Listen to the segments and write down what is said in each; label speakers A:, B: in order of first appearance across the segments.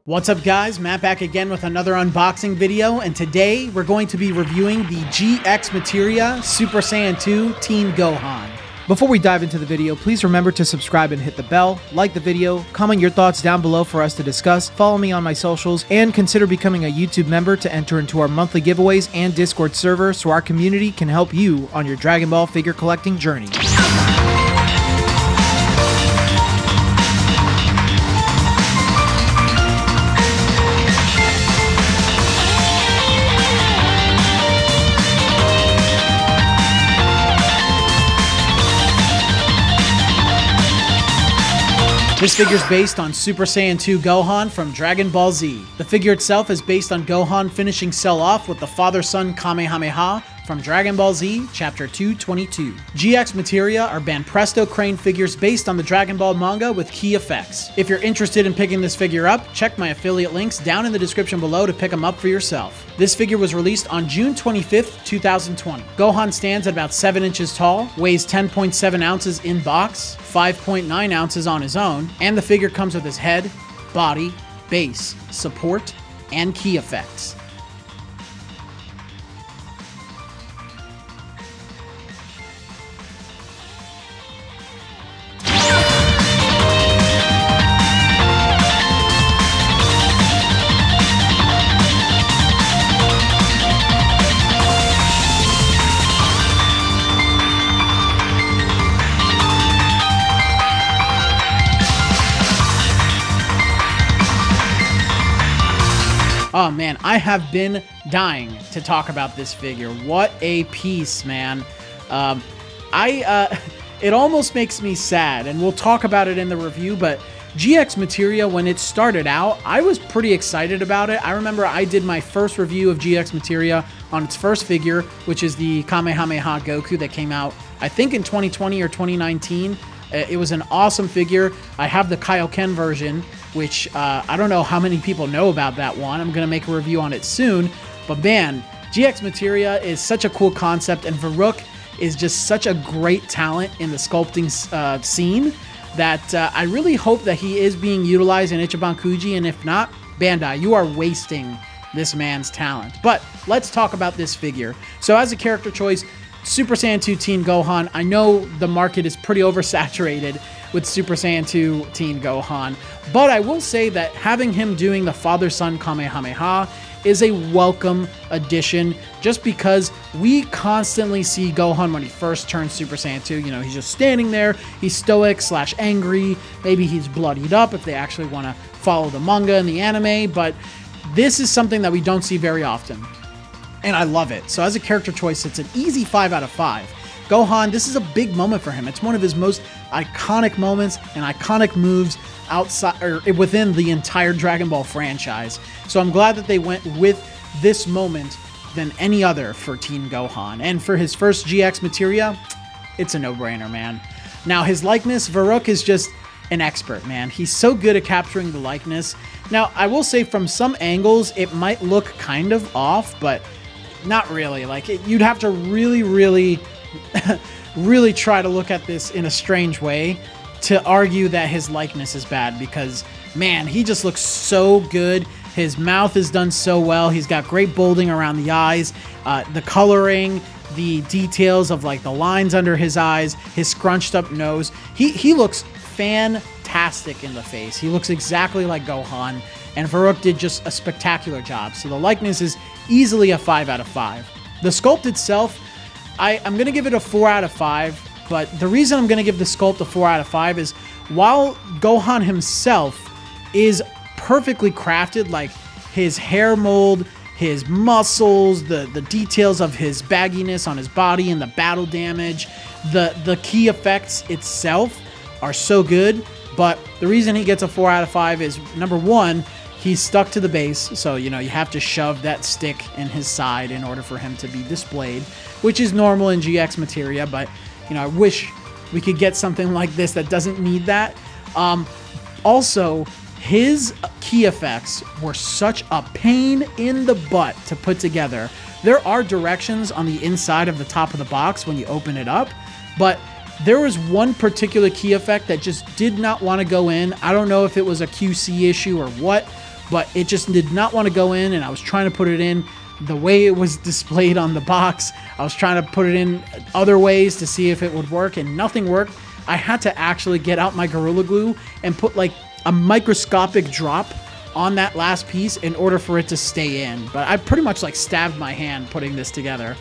A: What's up guys, Matt back again with another unboxing video, and today we're going to be reviewing the GxMateria Super Saiyan 2 Teen Gohan.
B: Before we dive into the video, please remember to subscribe and hit the bell, like the video, comment your thoughts down below for us to discuss, follow me on my socials, and consider becoming a YouTube member to enter into our monthly giveaways and Discord server so our community can help you on your Dragon Ball figure collecting journey.
A: This figure is based on Super Saiyan 2 Gohan from Dragon Ball Z. The figure itself is based on Gohan finishing Cell off with the father-son Kamehameha from Dragon Ball Z, Chapter 222. GxMateria are Banpresto Crane figures based on the Dragon Ball manga with key effects. If you're interested in picking this figure up, check my affiliate links down in the description below to pick them up for yourself. This figure was released on June 25th, 2020. Gohan stands at about 7 inches tall, weighs 10.7 ounces in box, 5.9 ounces on his own, and the figure comes with his head, body, base, support, and key effects. Oh man, I have been dying to talk about this figure. What a piece, man. It almost makes me sad, and we'll talk about it in the review, but GxMateria, when it started out, I was pretty excited about it. I remember I did my first review of GxMateria on its first figure, which is the Kamehameha Goku that came out, I think in 2020 or 2019. It was an awesome figure. I have the Kaioken version, which I don't know how many people know about that one. I'm going to make a review on it soon. But man, GxMateria is such a cool concept, and Varuk is just such a great talent in the sculpting scene that I really hope that he is being utilized in Ichiban Kuji, and if not, Bandai, you are wasting this man's talent. But let's talk about this figure. So as a character choice, Super Saiyan 2 Teen Gohan. I know the market is pretty oversaturated with Super Saiyan 2 Teen Gohan, but I will say that having him doing the father-son Kamehameha is a welcome addition, just because we constantly see Gohan when he first turns Super Saiyan 2. You know, he's just standing there, he's stoic / angry, maybe he's bloodied up if they actually want to follow the manga and the anime, but this is something that we don't see very often. And I love it. So as a character choice, it's an easy 5 out of 5. Gohan, this is a big moment for him. It's one of his most iconic moments and iconic moves outside or within the entire Dragon Ball franchise. So I'm glad that they went with this moment than any other for Teen Gohan. And for his first GxMateria, it's a no-brainer, man. Now his likeness, Varuk is just an expert, man. He's so good at capturing the likeness. Now I will say from some angles it might look kind of off, but not really. Like you'd have to really try to look at this in a strange way to argue that his likeness is bad, because man, he just looks so good. His mouth is done so well. He's got great bolding around the eyes, the coloring, the details of like the lines under his eyes, his scrunched up nose. He looks fantastic in the face. He looks exactly like Gohan, and Varuk did just a spectacular job. So the likeness is easily a 5 out of 5. The sculpt itself, I'm going to give it a 4 out of 5, but the reason I'm going to give the sculpt a 4 out of 5 is while Gohan himself is perfectly crafted, like his hair mold, his muscles, the details of his bagginess on his body and the battle damage, the key effects itself are so good, but the reason he gets a 4 out of 5 is, number one, he's stuck to the base, so you know you have to shove that stick in his side in order for him to be displayed, which is normal in GxMateria, but you know I wish we could get something like this that doesn't need that. Also, his key effects were such a pain in the butt to put together. There are directions on the inside of the top of the box when you open it up, but There was one particular key effect that just did not want to go in. I don't know if it was a QC issue or what, but it just did not want to go in, and I was trying to put it in the way it was displayed on the box. I was trying to put it in other ways to see if it would work, and nothing worked. I had to actually get out my Gorilla Glue and put like a microscopic drop on that last piece in order for it to stay in. But I pretty much like stabbed my hand putting this together.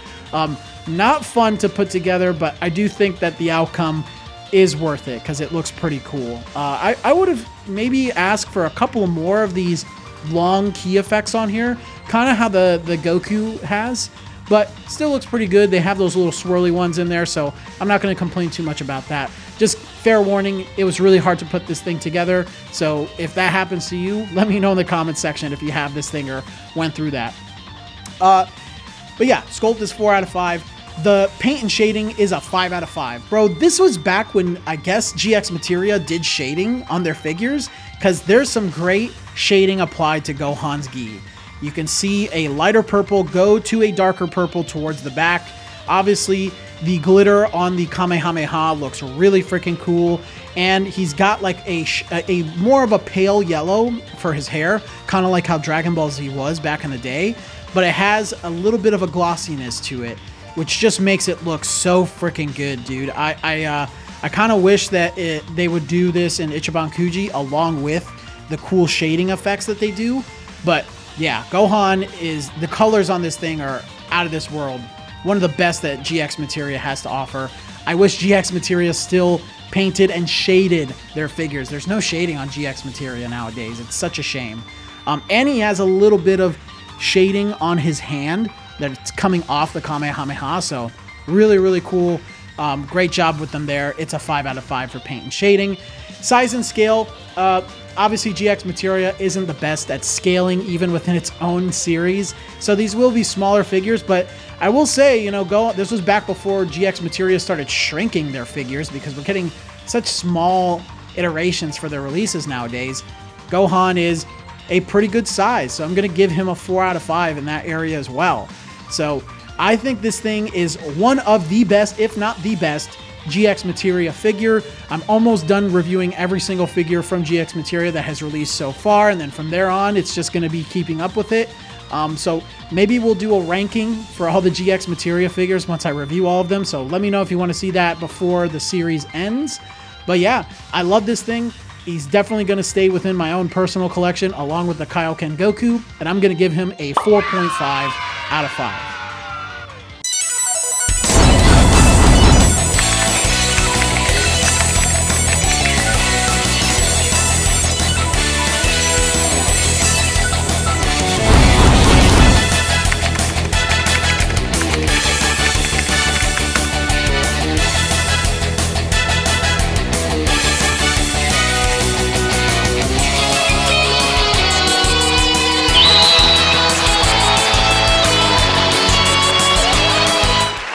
A: Not fun to put together, but I do think that the outcome is worth it because it looks pretty cool. I would have maybe asked for a couple more of these long key effects on here, kind of how the Goku has, but still looks pretty good. They have those little swirly ones in there, so I'm not going to complain too much about that. Just fair warning, it was really hard to put this thing together, so if that happens to you, let me know in the comments section if you have this thing or went through that. But yeah, sculpt is 4 out of 5. The paint and shading is a 5 out of 5. Bro, this was back when I guess GxMateria did shading on their figures, because there's some great shading applied to Gohan's gi. You can see a lighter purple go to a darker purple towards the back. Obviously, the glitter on the Kamehameha looks really freaking cool, and he's got like a more of a pale yellow for his hair, kind of like how Dragon Ball Z was back in the day, but it has a little bit of a glossiness to it, which just makes it look so freaking good, dude. I kind of wish that they would do this in Ichiban Kuji along with the cool shading effects that they do. But yeah, Gohan is, the colors on this thing are out of this world. One of the best that GxMateria has to offer. I wish GxMateria still painted and shaded their figures. There's no shading on GxMateria nowadays. It's such a shame. And he has a little bit of shading on his hand that it's coming off the Kamehameha, so really, really cool. Great job with them there. It's a 5 out of 5 for paint and shading. Size and scale, obviously GxMateria isn't the best at scaling even within its own series, so these will be smaller figures, but I will say, you know, this was back before GxMateria started shrinking their figures, because we're getting such small iterations for their releases nowadays. Gohan is a pretty good size, so I'm going to give him a 4 out of 5 in that area as well. So I think this thing is one of the best, if not the best, GxMateria figure. I'm almost done reviewing every single figure from GxMateria that has released so far, and then from there on, it's just going to be keeping up with it. So maybe we'll do a ranking for all the GxMateria figures once I review all of them, so let me know if you want to see that before the series ends. But yeah, I love this thing. He's definitely going to stay within my own personal collection along with the Kaioken Goku, and I'm going to give him a 4.5 out of 5.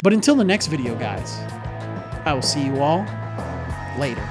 A: But until the next video, guys, I will see you all later.